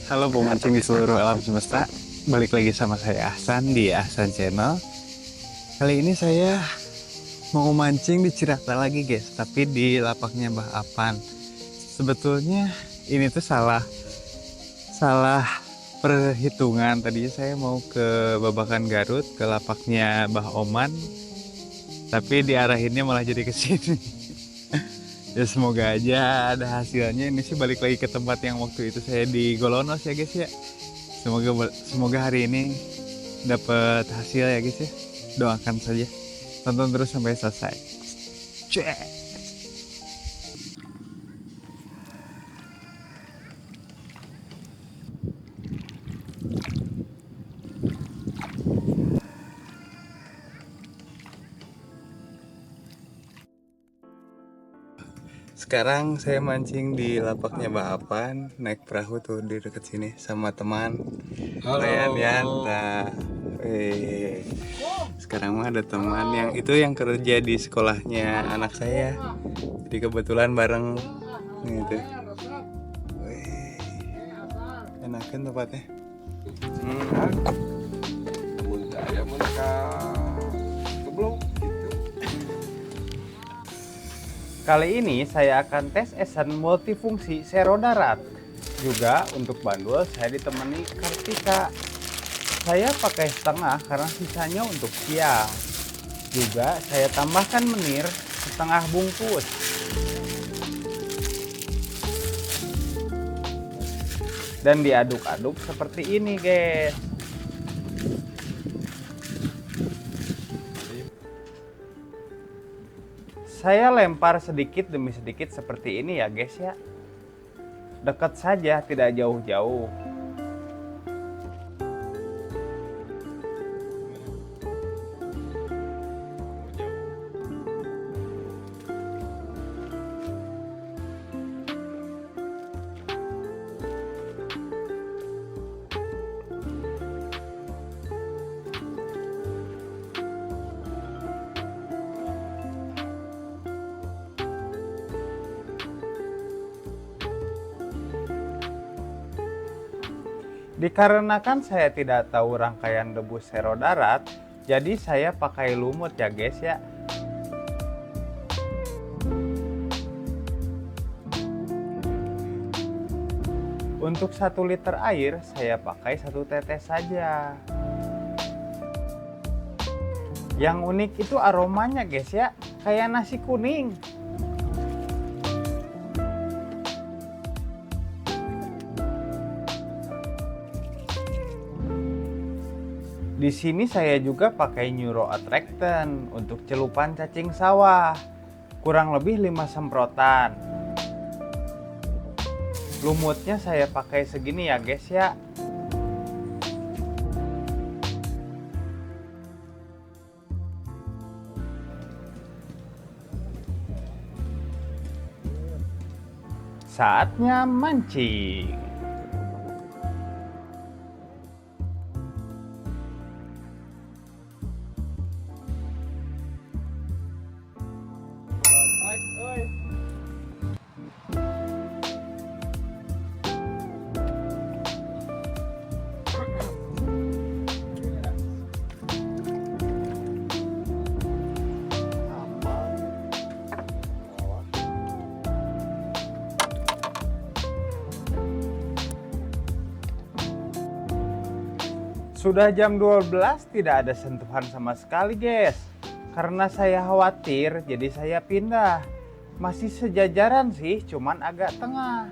Halo pemancing di seluruh alam semesta, balik lagi sama saya Asan di Essen Sero. Kali ini saya mau mancing di Cirata lagi guys, tapi di lapaknya Apan. Sebetulnya ini tuh salah perhitungan. Tadinya saya mau ke Babakan Garut, ke lapaknya Oman, tapi diarahinnya malah jadi ke sini. Ya semoga aja ada hasilnya. Ini sih balik lagi ke tempat yang waktu itu saya di Golonos ya guys ya. Semoga hari ini dapat hasil ya guys ya. Doakan saja. Tonton terus sampai selesai. Cek. Sekarang saya mancing di lapaknya Apan, naik perahu tuh di dekat sini sama teman. Rangkaian ya. Sekarang mah ada teman yang kerja di sekolahnya anak saya. Jadi kebetulan bareng gitu. Enakan tempatnya. Kali ini saya akan tes Essen multifungsi Sero Darat. Juga untuk bandul saya ditemani Kartika. Saya pakai setengah karena sisanya untuk siang. Juga saya tambahkan menir setengah bungkus. Dan diaduk-aduk seperti ini guys. Saya lempar sedikit demi sedikit seperti ini ya guys ya. Dekat saja, tidak jauh-jauh. Dikarenakan saya tidak tahu rangkaian debus Sero Darat, jadi saya pakai lumut ya guys ya. Untuk 1 liter air saya pakai 1 tetes saja. Yang unik itu aromanya guys ya, kayak nasi kuning. Di sini saya juga pakai neuro attractant untuk celupan cacing sawah, kurang lebih 5 semprotan. Lumutnya saya pakai segini ya guys ya. Saatnya mancing. Sudah jam 12 tidak ada sentuhan sama sekali guys. Karena saya khawatir jadi saya pindah. Masih sejajaran sih, cuman agak tengah.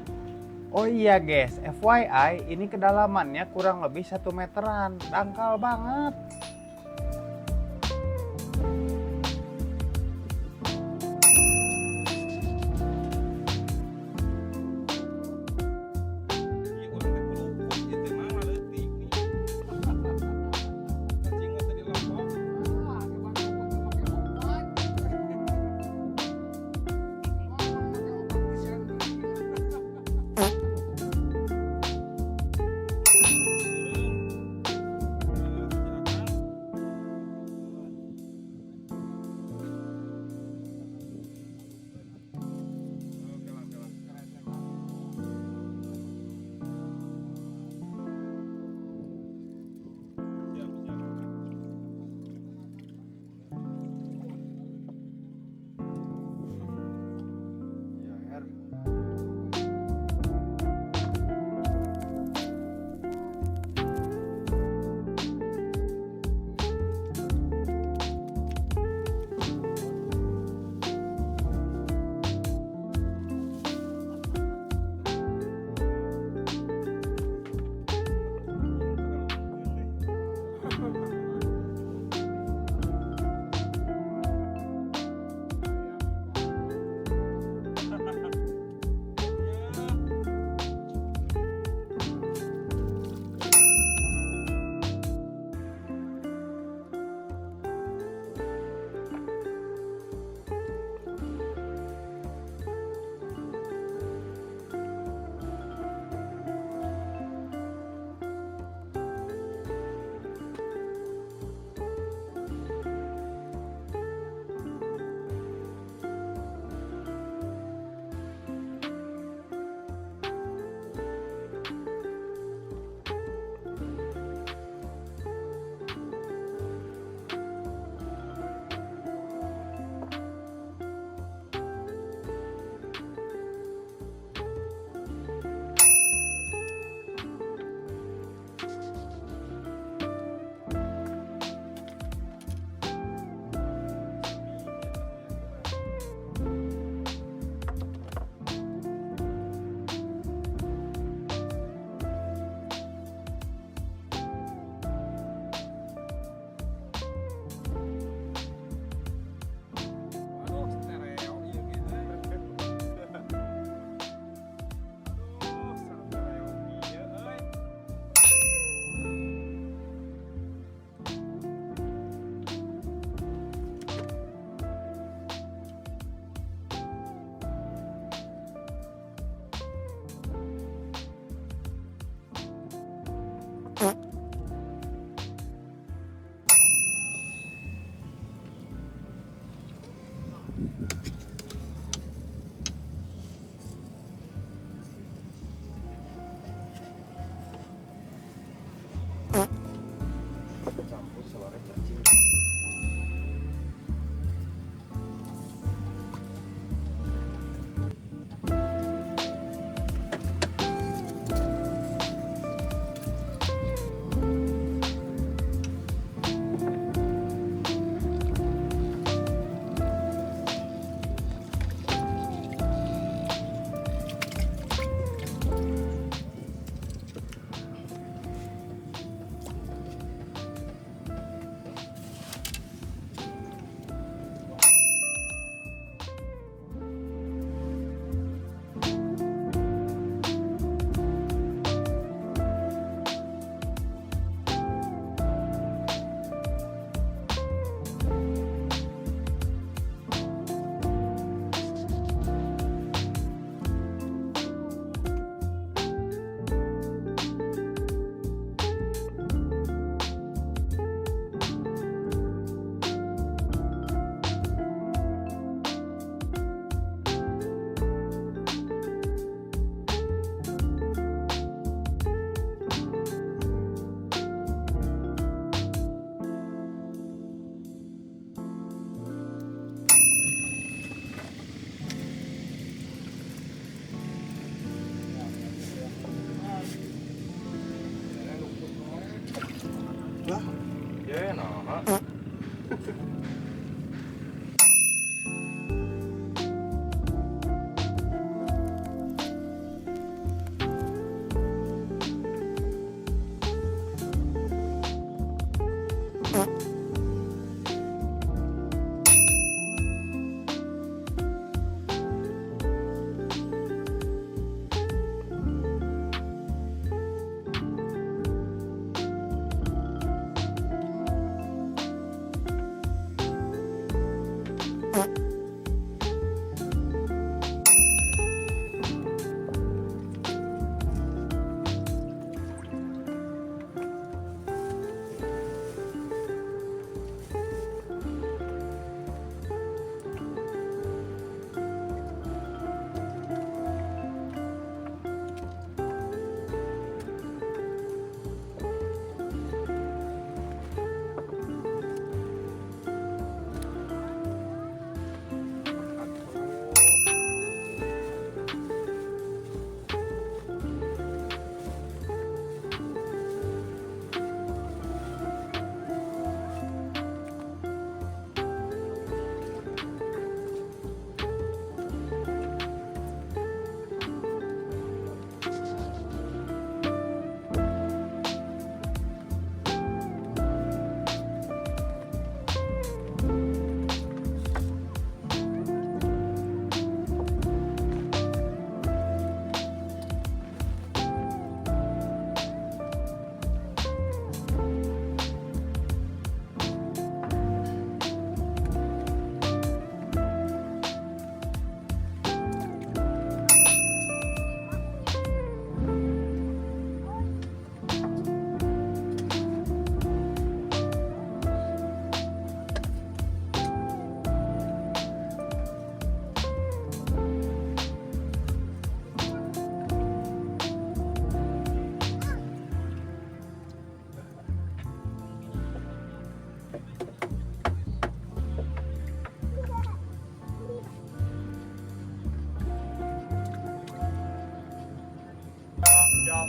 Oh iya guys, FYI ini kedalamannya kurang lebih 1 meteran. Dangkal banget.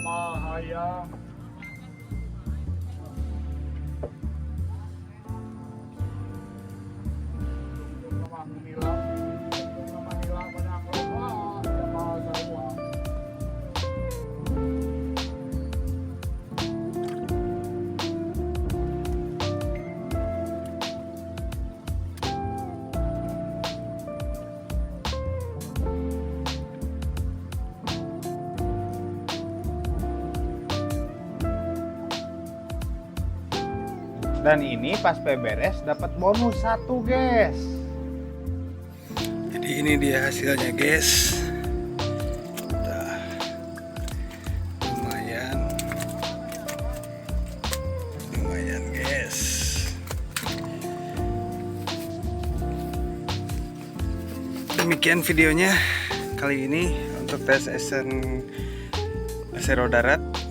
Mahaya Dan ini pas beberes dapat bonus 1 guys. Jadi ini dia hasilnya guys. Nah, lumayan guys. Demikian videonya kali ini untuk Tes Essen Sero Darat.